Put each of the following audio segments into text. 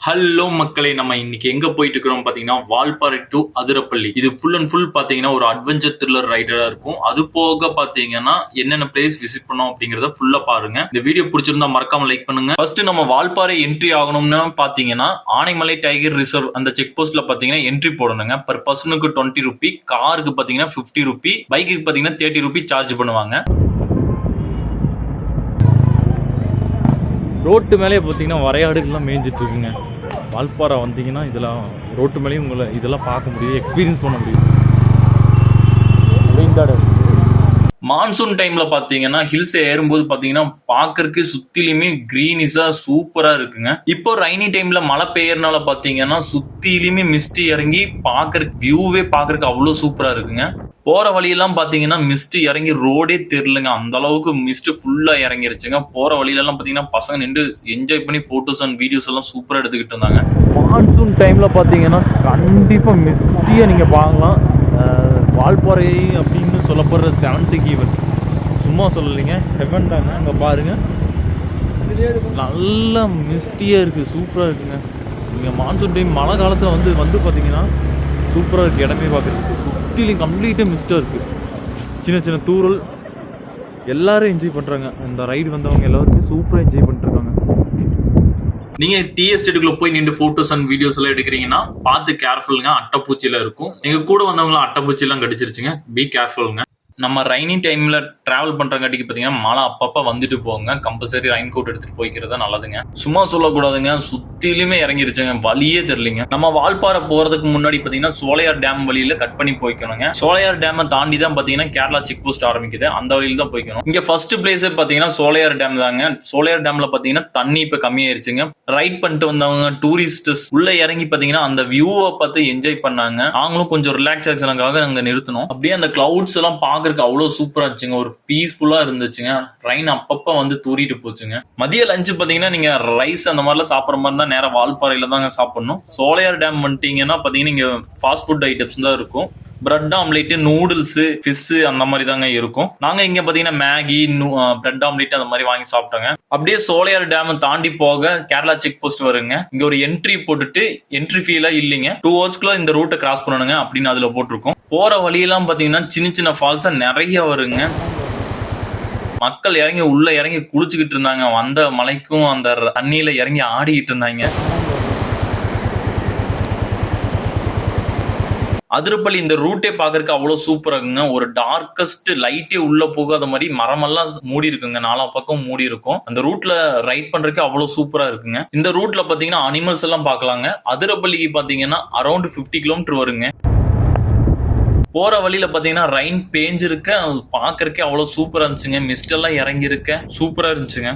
Hello மக்களே, நம்ம இன்னைக்கு எங்க போயிட்டு இருக்கிறோம் பாத்தீங்கன்னா வால்பாறை டு அதிரப்பள்ளி. இது ஃபுல் அண்ட் ஃபுல் பாத்தீங்கன்னா ஒரு அட்வென்ச்சர் த்ரில்லர் ரைடரா இருக்கும். அது போக பாத்தீங்கன்னா என்னென்ன பிளேஸ் விசிட் பண்ணோம் அப்படிங்கறத ஃபுல்லா பாருங்க. இந்த வீடியோ பிடிச்சிருந்தா மறக்காம லைக் பண்ணுங்க. ஃபர்ஸ்ட் நம்ம வால்பாறை என்ட்ரி ஆகணும்னு பாத்தீங்கன்னா ஆனைமலை டைகர் ரிசர்வ் அந்த செக் போஸ்ட்ல பாத்தீங்கன்னா என்ட்ரி போடணுங்க. பர் பர்சனுக்கு 20 ரூபி, காருக்கு பாத்தீங்கன்னா 50 ரூபி, பைக்கு பாத்தீங்கன்னா 30 ரூபி சார்ஜ் பண்ணுவாங்க. ரோட்டு மேலே பார்த்தீங்கன்னா வரையாடுகள்லாம் மேய்ஞ்சிட்டு இருக்குங்க. வால்பாறை வந்தீங்கன்னா இதெல்லாம் ரோட்டு மேலேயும் உங்களை இதெல்லாம் பார்க்க முடியும், எக்ஸ்பீரியன்ஸ் பண்ண முடியும். மான்சூன் டைம்ல பாத்தீங்கன்னா ஹில்ஸ் ஏறும்போது பாத்தீங்கன்னா பாக்குறதுக்கு சுத்திலுமே கிரீனிஷா சூப்பரா இருக்குங்க. இப்போ ரைனி டைம்ல மழை பெய்யறனால பாத்தீங்கன்னா சுத்திலுமே மிஸ்ட் இறங்கி பாக்குறதுக்கு வியூவே பாக்குறதுக்கு அவ்வளவு சூப்பரா இருக்குங்க. போற வழியெல்லாம் பாத்தீங்கன்னா மிஸ்ட் இறங்கி ரோடே தெரியலங்க, அந்த அளவுக்கு மிஸ்ட் ஃபுல்லா இறங்கிருச்சுங்க. போற வழியில எல்லாம் பாத்தீங்கன்னா பசங்க நின்று என்ஜாய் பண்ணி போட்டோஸ் அண்ட் வீடியோஸ் எல்லாம் சூப்பரா எடுத்துக்கிட்டு இருந்தாங்க. மான்சூன் டைம்ல பாத்தீங்கன்னா கண்டிப்பா மிஸ்டியை நீங்க பார்க்கலாம். வால்பாறை அப்படின்னு சொல்லப்படுற 7th ஈவென்ட் சும்மா சொல்லலைங்க, ஹெவன் தாங்க. அங்கே பாருங்க, நல்ல மிஸ்டியாக இருக்குது, சூப்பராக இருக்குங்க. நீங்கள் மான்சூன் டைம் மழை காலத்தில் வந்து பார்த்தீங்கன்னா சூப்பராக இருக்குது. இடமே பார்க்குறதுக்கு சுற்றிலையும் கம்ப்ளீட்டாக மிஸ்டாக இருக்குது. சின்ன சின்ன தூரல், எல்லாரும் என்ஜாய் பண்ணுறாங்க. இந்த ரைடு வந்தவங்க எல்லாருமே சூப்பராக என்ஜாய் பண்ணிட்டுருக்காங்க. நீங்க டீ எஸ்டேட்டுக்குள்ள போய் நின்று போட்டோஸ் அண்ட் வீடியோஸ் எல்லாம் எடுக்கிறீங்கன்னா பார்த்து கேர்ஃபுல்லுங்க. அட்டைப்பூச்சியில இருக்கும். நீங்க கூட வந்தவங்களும் அட்டைப்பூச்சி எல்லாம் கடிச்சிருச்சுங்க, பி கேர்ஃபுல்லுங்க. நம்ம ரைனி டைம்ல டிராவல் பண்றங்காட்டிக்கு பாத்தீங்கன்னா மழை அப்பப்ப வந்துட்டு போங்க. கம்பல்சரி ரெயின் கோட் எடுத்துட்டு போய்க்கிறதா நல்லதுங்க. சும்மா சொல்லக்கூடாதுங்க, சுத்திலுமே இறங்கிருச்சுங்க, வழியே தெரியலங்க. நம்ம வால்பாறை போறதுக்கு முன்னாடி பாத்தீங்கன்னா சோலையார் டேம் வழியில கட் பண்ணி போய்க்கணுங்க. சோலையார் டேம் தாண்டி தான் பாத்தீங்கன்னா கேரளா செக் போஸ்ட் ஆரம்பிக்குது, அந்த வழியில தான் போய்க்கணும். இங்க ஃபர்ஸ்ட் பிளேஸ் பாத்தீங்கன்னா சோலையார் டேம் தாங்க. சோலையார் டேம்ல பாத்தீங்கன்னா தண்ணி இப்ப கம்மியாயிருச்சுங்க. ரைட் பண்ணிட்டு வந்தவங்க டூரிஸ்டர்ஸ் உள்ள இறங்கி பாத்தீங்கன்னா அந்த வியூவை பார்த்து என்ஜாய் பண்ணாங்க. நாங்களும் கொஞ்சம் ரிலாக்ஸேஷனுக்காக அங்க நிறுத்தணும். அப்படியே அந்த கிளவுட்ஸ் எல்லாம் பாக்குறதுக்கு அவ்வளவு சூப்பரா இருந்துச்சுங்க, ஒரு பீஸ்ஃபுல்லா இருந்துச்சுங்க. ரெயின் அப்பப்ப வந்து தூரிட்டு போச்சுங்க. மதிய லஞ்ச் பாத்தீங்கன்னா நீங்க ரைஸ் அந்த மாதிரிலாம் சாப்பிட்ற மாதிரி தான் நேரம் வால்பாறையில தாங்க சாப்பிடணும். சோலையார் டேம் வந்துட்டீங்கன்னா பாத்தீங்கன்னா இங்க ஃபாஸ்ட் ஃபுட் ஐட்டம்ஸ் தான் இருக்கும். பிரெட் ஆம்லேட், நூடுல்ஸ், ஃபிஷ் அந்த மாதிரி தாங்க இருக்கும். நாங்க இங்க பாத்தீங்கன்னா மேகி, பிரெட் ஆம்லேட் அந்த மாதிரி வாங்கி சாப்பிட்டோங்க. அப்படியே சோலையார் டேம் தாண்டி போக கேரளா செக் போஸ்ட் வருங்க. இங்க ஒரு என்ட்ரி போட்டுட்டு என்ட்ரி ஃபீலா இல்லைங்க, 2 ஹவர்ஸ்க்குள்ள இந்த ரூட்டை கிராஸ் பண்ணணுங்க அப்படின்னு அதுல போட்டிருக்கோம். போற வழியெல்லாம் பாத்தீங்கன்னா சின்ன சின்ன ஃபால்ஸா நிறைய வருங்க. மக்கள் இறங்கி உள்ள இறங்கி குளிச்சுக்கிட்டு இருந்தாங்க. வந்த மலைக்கும் அந்த தண்ணியில இறங்கி ஆடிக்கிட்டு இருந்தாங்க. அதிரப்பள்ளி இந்த ரூட்டே பாக்குறதுக்கு அவ்வளவு சூப்பரா இருக்குங்க. ஒரு டார்க்கஸ்ட் லைட்டே உள்ள போகாத மாதிரி மரமெல்லாம் மூடி இருக்குங்க, 4 பக்கம் மூடி இருக்கும். அந்த ரூட்ல ரைட் பண்றதுக்கு அவ்வளவு சூப்பரா இருக்குங்க. இந்த ரூட்ல பாத்தீங்கன்னா அனிமல்ஸ் எல்லாம் பாக்கலாங்க. அதிரப்பள்ளிக்கு பாத்தீங்கன்னா அரௌண்ட் 50 கிலோமீட்டர் வருங்க. போற வழியில பாத்தீங்கன்னா ரெயின் பேஞ்சிருக்க, பாக்குறதுக்கே அவ்வளவு சூப்பரா இருந்துச்சுங்க. மிஸ்ட் எல்லாம் இறங்கி இருக்க சூப்பரா இருந்துச்சுங்க.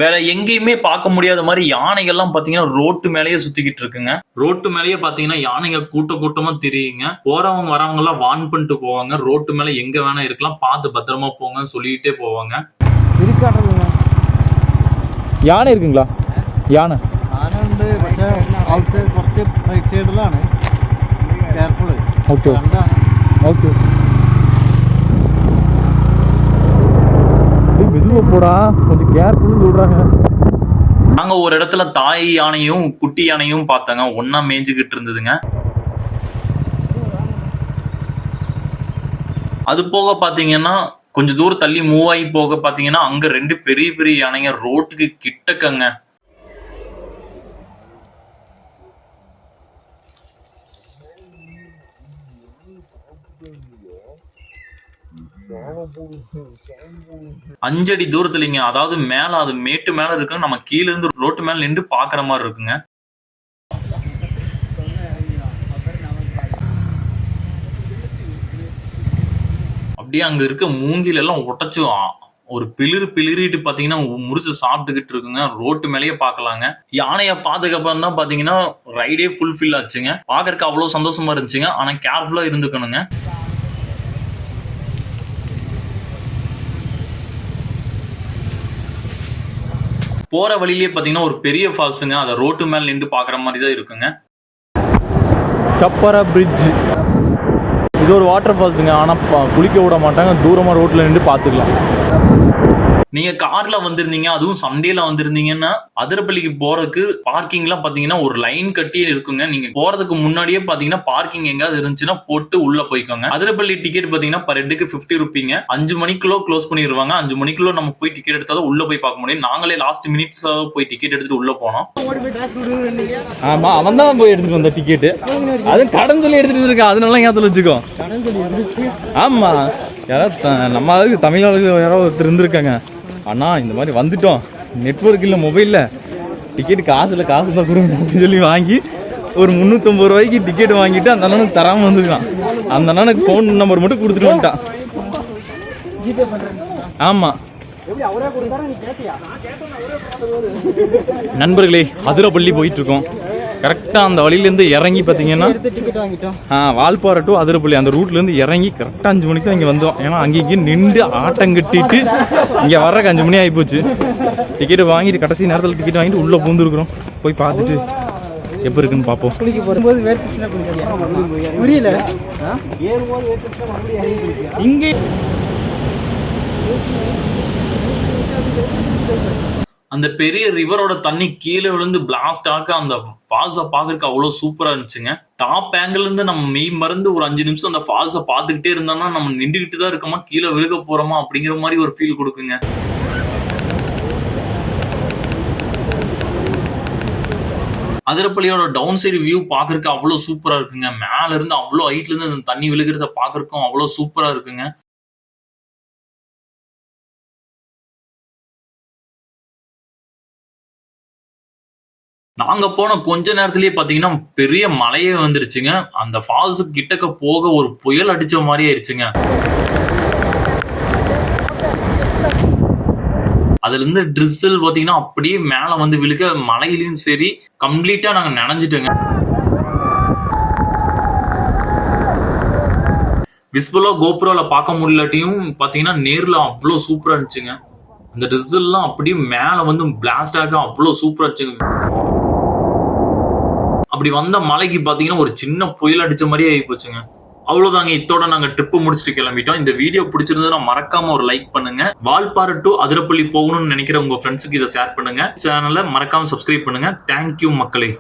வேற எங்கேயுமே பார்க்க முடியாத மாதிரி யானைகள்லாம் பாத்தீங்கன்னா ரோட்டு மேலேயே சுத்திக்கிட்டு இருக்குங்க. ரோட்டு மேலேயே பாத்தீங்கன்னா யானைகள் கூட்டமா தெரியுங்க. போறவங்க வரவங்க எல்லாம் வார்ன் பண்ணிட்டு போவாங்க. ரோட்டு மேல எங்க வேணா இருக்கலாம், பார்த்து பத்திரமா போங்கன்னு சொல்லிட்டே போவாங்க. யானை இருக்குங்களா? யானை ഉണ്ട്, പക്ഷെ ഔട്ട് സൈഡ് കുറച്ച് റൈറ്റ് സൈഡിലാണ്. കെയർഫുൾ. ഓക്കെ ഓക്കെ, மெதுவா போடா, கொஞ்சம் கேர்ஃபுல்னு சொல்றாங்க. நாங்க ஒரு இடத்துல தாய் யானையும் குட்டி யானையும் பார்த்தாங்க, ஒன்னா மேய்ஞ்சுக்கிட்டு இருந்ததுங்க. அது போக பாத்தீங்கன்னா கொஞ்சம் தூரம் தள்ளி மூவ் ஆகி போக பாத்தீங்கன்னா அங்க 2 பெரிய பெரிய யானைங்க ரோட்டுக்கு கிட்டக்கங்க. அஞ்சடி தூரத்துலங்க, அதாவது மேல அது மேட்டு மேல இருக்கு, நம்ம கீழ இருந்து ரோட்டு மேல நின்று பாக்குற மாதிரி இருக்குங்க. அப்படியே அங்க இருக்க மூங்கில எல்லாம் உடைச்சு ஒரு பிளிரிட்டு பாத்தீங்கன்னா முறிச்சு சாப்பிட்டுக்கிட்டு இருக்குங்க. ரோட்டு மேலேயே பாக்கலாங்க. யானைய பார்த்ததுக்கு அப்புறம் தான் பாத்தீங்கன்னா ரைடே ஃபுல்ஃபில் ஆச்சுங்க. பாக்குறதுக்கு அவ்வளவு சந்தோஷமா இருந்துச்சுங்க. ஆனா கேர்ஃபுல்லா இருந்துக்கணுங்க. போற வழியிலேயே பாத்தீங்கன்னா ஒரு பெரிய ஃபால்ஸுங்க. அதை ரோட்டு மேல நின்று பாக்குற மாதிரி தான் இருக்குங்க. சப்பரா பிரிட்ஜ், இது ஒரு வாட்டர் ஃபால்ஸுங்க. ஆனால் குளிக்க விட மாட்டாங்க, தூரமாக ரோட்டில் நின்று பார்த்துக்கலாம். நீங்க கார்ல வந்திருந்தீங்க, அதுவும் சண்டேல வந்திருந்தீங்கன்னா அதிரப்பள்ளிக்கு போறதுக்கு பார்க்கிங்லாம் பாத்தீங்கன்னா ஒரு லைன் கட்டி இருக்குங்க. நீங்க போறதுக்கு முன்னாடியே பாத்தீங்கன்னா பார்க்கிங் எங்காவது இருந்துச்சுன்னா போட்டு உள்ள போய்க்கோங்க. அதிரப்பள்ளி டிக்கெட் பாத்தீங்கன்னா பர் ஹெட்டுக்கு 50 ரூபீங்க. 5 மணிக்குள்ள க்ளோஸ் பண்ணிடுவாங்க. 5 மணிக்குள்ள நம்ம போய் டிக்கெட் எடுத்தாலும் உள்ள போய் பார்க்க முடியும். நாங்களே லாஸ்ட் மினிட்ஸ் போய் டிக்கெட் எடுத்துட்டு உள்ள போனோம். ஆமா, அவன் தான் போய் எடுத்துட்டு வந்த டிக்கெட். அது கடன் சொல்லி எடுத்துட்டு இருக்கான். அதனால ஞாபகம் வச்சுக்கோ. ஆமா, யாராவது நம்ம ஆளுக்கு தமிழ் ஆளுக்கு யாராவது ஒருத்தர் இருந்திருக்காங்க. அண்ணா இந்த மாதிரி வந்துட்டோம், நெட்வொர்க் இல்லை மொபைலில், டிக்கெட் காசு இல்லை, காசு தான் கொடுங்க அப்படின்னு சொல்லி வாங்கி ஒரு 350 ரூபாய்க்கு டிக்கெட் வாங்கிட்டு அந்த அண்ணனுக்கு தராமல் வந்துருக்கான். அந்த அண்ணனுக்கு ஃபோன் நம்பர் மட்டும் கொடுத்துட்டு வந்துட்டான். ஆமாம் நண்பர்களே, அதிரப்பள்ளி போயிட்டு இருக்கோம். கரெக்டாக அந்த வழியிலேருந்து இறங்கி பார்த்தீங்கன்னா வால்பாறை டு அதிரப்பள்ளி அந்த ரூட்லேருந்து இறங்கி கரெக்டாக 5 மணிக்கு தான் இங்கே வந்தோம். ஏன்னா அங்கேயே நின்று ஆட்டம் கட்டிட்டு இங்கே வர்றக்கு 5 மணி ஆகிப்போச்சு. டிக்கெட்டு வாங்கிட்டு கடைசி நேரத்தில் டிக்கெட் வாங்கிட்டு உள்ளே பூந்துருக்குறோம். போய் பார்த்துட்டு எப்போ இருக்குன்னு பார்ப்போம். இங்கே அந்த பெரிய ரிவரோட தண்ணி கீழே விழுந்து பிளாஸ்ட் ஆக அந்த ஃபால்ஸை பார்க்கறதுக்கு அவ்வளவு சூப்பரா இருந்துச்சுங்க. டாப் ஆங்கிள் இருந்து நம்ம மெய் மறந்து ஒரு 5 நிமிஷம் அந்த ஃபால்ஸை பார்த்துக்கிட்டே இருந்தோம்னா நம்ம நின்றுகிட்டு தான் இருக்கோமா, கீழே விழுக போறோமா அப்படிங்கிற மாதிரி ஒரு ஃபீல் கொடுக்குங்க. அதிரப்பள்ளியோட டவுன் சைடு வியூ பார்க்கறதுக்கு அவ்வளவு சூப்பரா இருக்குங்க. மேல இருந்து அவ்வளவு ஹைட்ல இருந்து அந்த தண்ணி விழுகிறத பார்க்கறதுக்கும் அவ்வளவு சூப்பரா இருக்குங்க. நாங்க போன கொஞ்ச நேரத்திலேயே பாத்தீங்கன்னா பெரிய மழையே வந்துருச்சுங்க. அந்த ஃபால்ஸ் கிட்டக்க போக ஒரு புயல் அடிச்ச மாதிரி ஆயிடுச்சுங்க. அதுல இருந்து ட்ரிசில் பாத்தீங்கன்னா அப்படியே மேல வந்து விழுக, மழையிலயும் சரி கம்ப்ளீட்டா நாங்க நனைஞ்சிட்டோங்க. விஸ்வலா கோப்ரோல பார்க்க முடியலாட்டியும் பாத்தீங்கன்னா நேர்ல அவ்வளவு சூப்பரா இருந்துச்சுங்க. அந்த ட்ரிசில்லாம் அப்படியே மேல வந்து பிளாஸ்ட் ஆக அவ்வளவு சூப்பரா இருந்துச்சுங்க. அப்படி வந்த மலைக்கு பாத்தீங்கன்னா ஒரு சின்ன புயல் அடிச்ச மாதிரியே ஆகி போச்சுங்க. அவ்வளவுதாங்க, இத்தோட நாங்க ட்ரிப் முடிச்சுட்டு கிளம்பிட்டோம். இந்த வீடியோ பிடிச்சிருந்ததுன்னா மறக்காம ஒரு லைக் பண்ணுங்க. வால்பாறை டு அதிரப்பள்ளி போகணும்னு நினைக்கிற உங்க ஃப்ரெண்ட்ஸுக்கு இதை ஷேர் பண்ணுங்க. சேனலை மறக்காம சப்ஸ்கிரைப் பண்ணுங்க. தேங்க்யூ மக்களே.